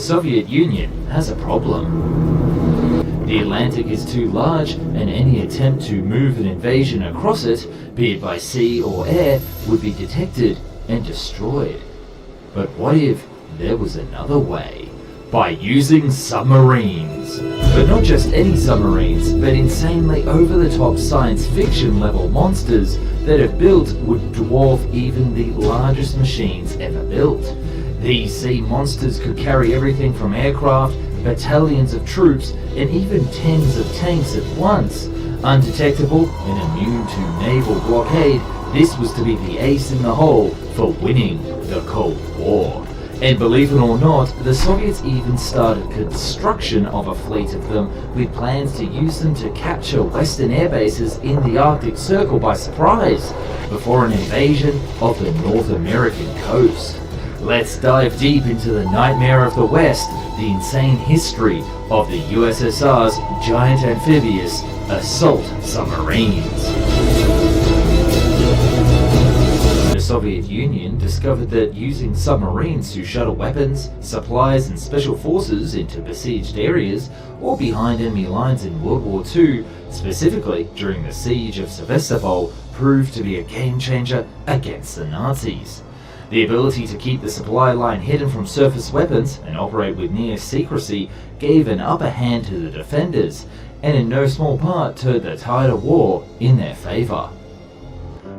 Soviet Union has a problem. The Atlantic is too large, and any attempt to move an invasion across it, be it by sea or air, would be detected and destroyed. But what if there was another way? By using submarines. But not just any submarines, but insanely over-the-top science fiction level monsters that if built would dwarf even the largest machines ever built. These sea monsters could carry everything from aircraft, battalions of troops, and even tens of tanks at once. Undetectable and immune to naval blockade, this was to be the ace in the hole for winning the Cold War. And believe it or not, the Soviets even started construction of a fleet of them with plans to use them to capture Western air bases in the Arctic Circle by surprise before an invasion of the North American coast. Let's dive deep into the nightmare of the West, the insane history of the USSR's giant amphibious assault submarines. The Soviet Union discovered that using submarines to shuttle weapons, supplies and special forces into besieged areas or behind enemy lines in World War II, specifically during the siege of Sevastopol, proved to be a game changer against the Nazis. The ability to keep the supply line hidden from surface weapons and operate with near secrecy gave an upper hand to the defenders, and in no small part turned the tide of war in their favor.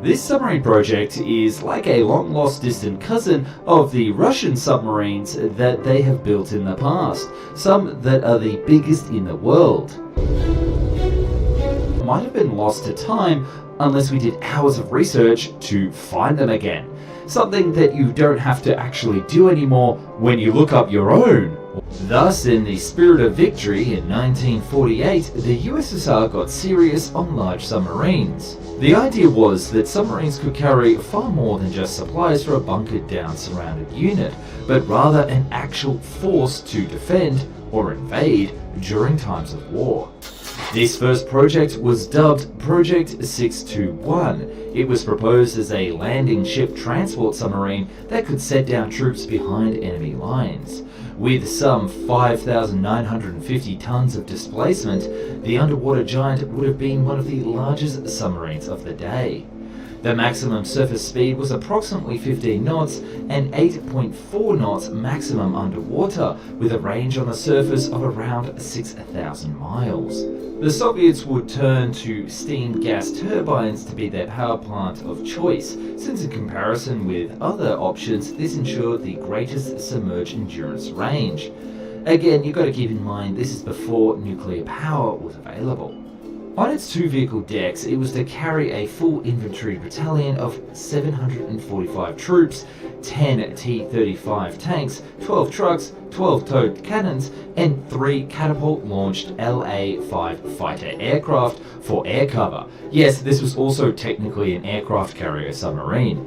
This submarine project is like a long-lost distant cousin of the Russian submarines that they have built in the past, some that are the biggest in the world. Might have been lost to time unless we did hours of research to find them again. Something that you don't have to actually do anymore when you look up your own. Thus, in the spirit of victory in 1948, the USSR got serious on large submarines. The idea was that submarines could carry far more than just supplies for a bunkered down surrounded unit, but rather an actual force to defend or invade during times of war. This first project was dubbed Project 621. It was proposed as a landing ship transport submarine that could set down troops behind enemy lines. With some 5,950 tons of displacement, the underwater giant would have been one of the largest submarines of the day. The maximum surface speed was approximately 15 knots and 8.4 knots maximum underwater, with a range on the surface of around 6,000 miles. The Soviets would turn to steam gas turbines to be their power plant of choice, since in comparison with other options, this ensured the greatest submerged endurance range. Again, you've got to keep in mind this is before nuclear power was available. On its two vehicle decks, it was to carry a full infantry battalion of 745 troops, 10 T-35 tanks, 12 trucks, 12 towed cannons, and 3 catapult-launched La-5 fighter aircraft for air cover. Yes, this was also technically an aircraft carrier submarine.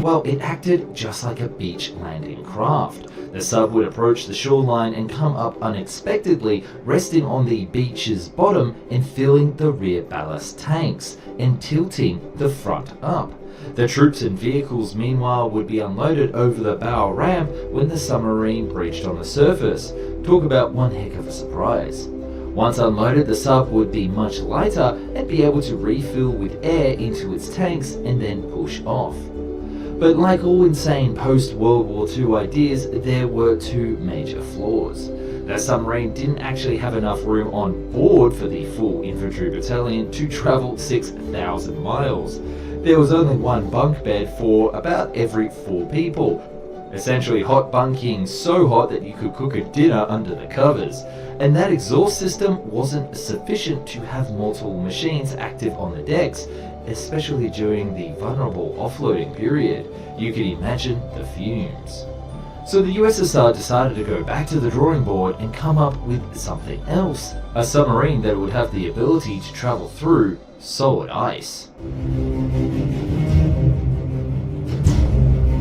Well, it acted just like a beach landing craft. The sub would approach the shoreline and come up unexpectedly, resting on the beach's bottom and filling the rear ballast tanks and tilting the front up. The troops and vehicles meanwhile would be unloaded over the bow ramp when the submarine breached on the surface. Talk about one heck of a surprise. Once unloaded, the sub would be much lighter and be able to refill with air into its tanks and then push off. But like all insane post-World War II ideas, there were two major flaws. The submarine didn't actually have enough room on board for the full infantry battalion to travel 6,000 miles. There was only one bunk bed for about every 4 people. Essentially hot bunking so hot that you could cook a dinner under the covers. And that exhaust system wasn't sufficient to have multiple machines active on the decks, especially during the vulnerable offloading period. You can imagine the fumes. So the USSR decided to go back to the drawing board and come up with something else, a submarine that would have the ability to travel through solid ice.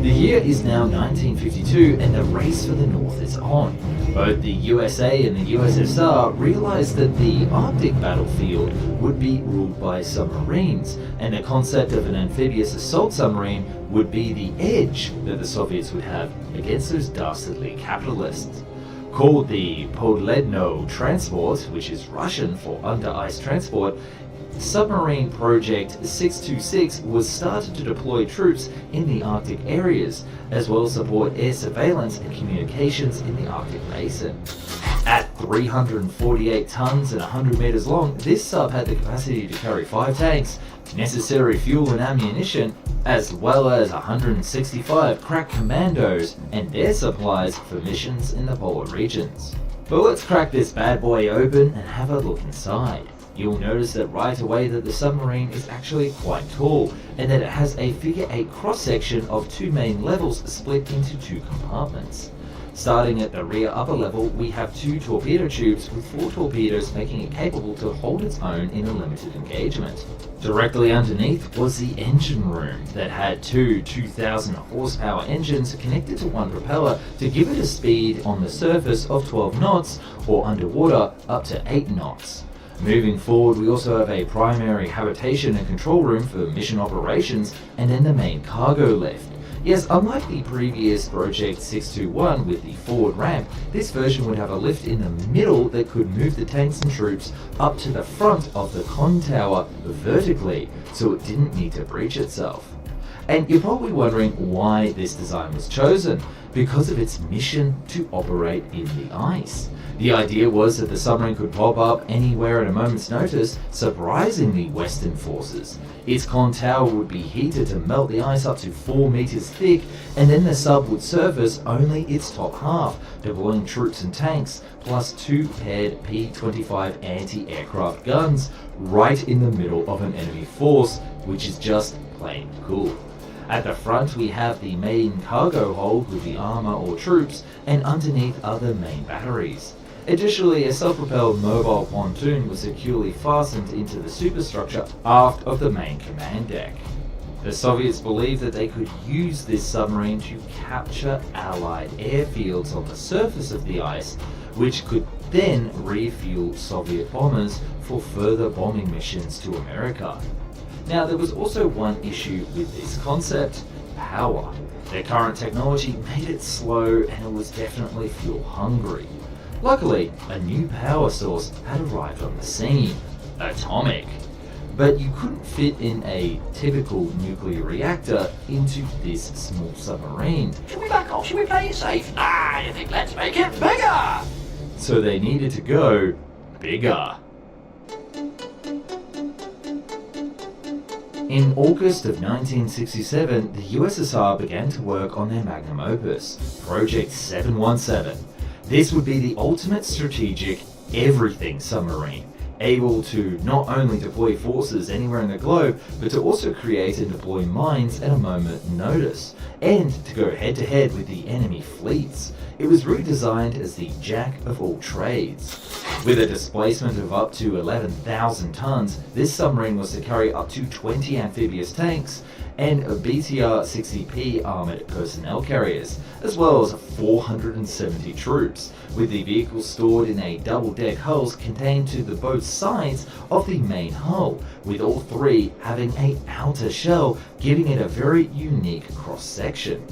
The year is now 1952 and the race for the North is on. Both the USA and the USSR realized that the Arctic battlefield would be ruled by submarines, and the concept of an amphibious assault submarine would be the edge that the Soviets would have against those dastardly capitalists. Called the Podledno Transport, which is Russian for under-ice transport, Submarine Project 626 was started to deploy troops in the Arctic areas, as well as support air surveillance and communications in the Arctic Basin. At 348 tons and 100 meters long, this sub had the capacity to carry 5 tanks, necessary fuel and ammunition, as well as 165 crack commandos and their supplies for missions in the polar regions. But let's crack this bad boy open and have a look inside. You'll notice that right away that the submarine is actually quite tall, and that it has a figure 8 cross-section of 2 main levels split into 2 compartments. Starting at the rear upper level, we have 2 torpedo tubes with 4 torpedoes, making it capable to hold its own in a limited engagement. Directly underneath was the engine room that had 2 2,000 horsepower engines connected to 1 propeller to give it a speed on the surface of 12 knots or underwater up to 8 knots. Moving forward, we also have a primary habitation and control room for mission operations, and then the main cargo lift. Yes, unlike the previous Project 621 with the forward ramp, this version would have a lift in the middle that could move the tanks and troops up to the front of the con tower vertically, so it didn't need to breach itself. And you're probably wondering why this design was chosen, because of its mission to operate in the ice. The idea was that the submarine could pop up anywhere at a moment's notice, surprising the Western forces. Its con tower would be heated to melt the ice up to 4 meters thick, and then the sub would surface only its top half, deploying troops and tanks, plus 2 paired P-25 anti-aircraft guns right in the middle of an enemy force, which is just plain cool. At the front we have the main cargo hold with the armor or troops, and underneath are the main batteries. Additionally, a self-propelled mobile pontoon was securely fastened into the superstructure aft of the main command deck. The Soviets believed that they could use this submarine to capture Allied airfields on the surface of the ice, which could then refuel Soviet bombers for further bombing missions to America. Now, there was also one issue with this concept: power. Their current technology made it slow, and it was definitely fuel hungry. Luckily, a new power source had arrived on the scene: atomic. But you couldn't fit in a typical nuclear reactor into this small submarine. Should we back off? Should we play it safe? Nah, you think let's make it bigger? So they needed to go bigger. In August of 1967, the USSR began to work on their magnum opus, Project 717. This would be the ultimate strategic everything submarine, able to not only deploy forces anywhere in the globe, but to also create and deploy mines at a moment's notice, and to go head-to-head with the enemy fleets. It was redesigned as the jack of all trades. With a displacement of up to 11,000 tons, this submarine was to carry up to 20 amphibious tanks and BTR-60P armored personnel carriers, as well as 470 troops, with the vehicles stored in a double-deck hulls contained to the both sides of the main hull, with all 3 having an outer shell, giving it a very unique cross-section.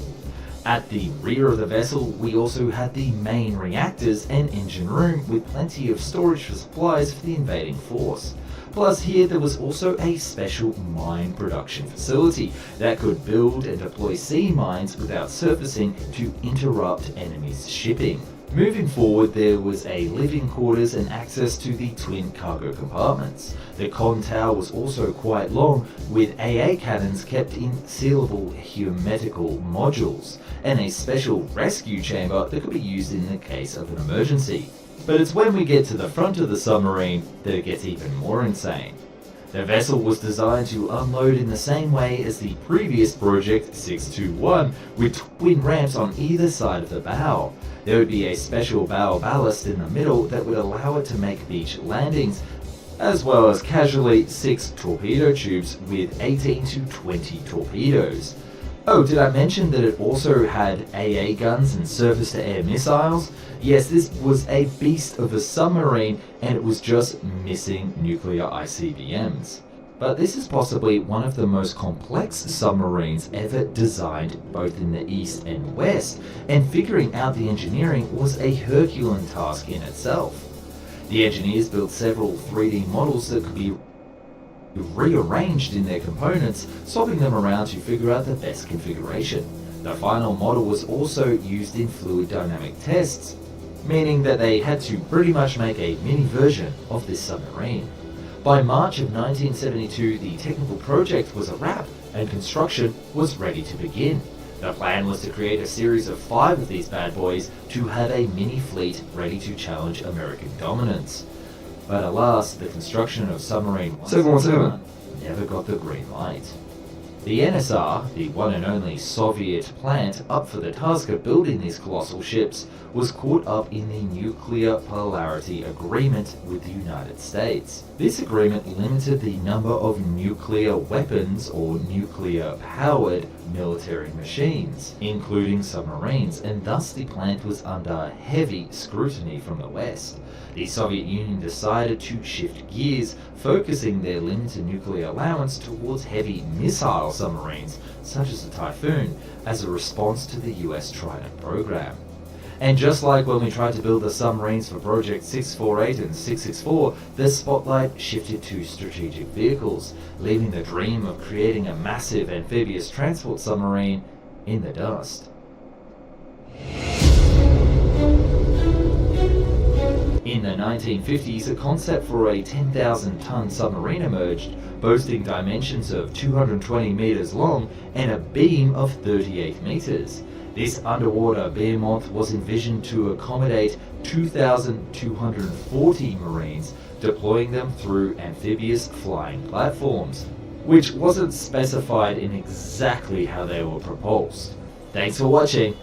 At the rear of the vessel, we also had the main reactors and engine room with plenty of storage for supplies for the invading force. Plus here there was also a special mine production facility that could build and deploy sea mines without surfacing to interrupt enemies' shipping. Moving forward, there was a living quarters and access to the twin cargo compartments. The con tower was also quite long, with AA cannons kept in sealable hermetical modules, and a special rescue chamber that could be used in the case of an emergency. But it's when we get to the front of the submarine that it gets even more insane. The vessel was designed to unload in the same way as the previous Project 621, with twin ramps on either side of the bow. There would be a special bow ballast in the middle that would allow it to make beach landings, as well as casually 6 torpedo tubes with 18 to 20 torpedoes. Oh, did I mention that it also had AA guns and surface-to-air missiles? Yes, this was a beast of a submarine, and it was just missing nuclear ICBMs. But this is possibly one of the most complex submarines ever designed both in the East and West, and figuring out the engineering was a Herculean task in itself. The engineers built several 3D models that could be rearranged in their components, swapping them around to figure out the best configuration. The final model was also used in fluid dynamic tests, meaning that they had to pretty much make a mini version of this submarine. By March of 1972, the technical project was a wrap and construction was ready to begin. The plan was to create a series of 5 of these bad boys to have a mini fleet ready to challenge American dominance. But alas, the construction of Submarine 171 never got the green light. The NSR, the one and only Soviet plant up for the task of building these colossal ships, was caught up in the Nuclear Polarity Agreement with the United States. This agreement limited the number of nuclear weapons or nuclear-powered military machines, including submarines, and thus the plant was under heavy scrutiny from the West. The Soviet Union decided to shift gears, focusing their limited nuclear allowance towards heavy missile submarines, such as the Typhoon, as a response to the US Trident program. And just like when we tried to build the submarines for Project 648 and 664, the spotlight shifted to strategic vehicles, leaving the dream of creating a massive amphibious transport submarine in the dust. In the 1950s, a concept for a 10,000-ton submarine emerged, boasting dimensions of 220 meters long and a beam of 38 meters. This underwater behemoth was envisioned to accommodate 2,240 Marines, deploying them through amphibious flying platforms, which wasn't specified in exactly how they were propulsed. Thanks for watching.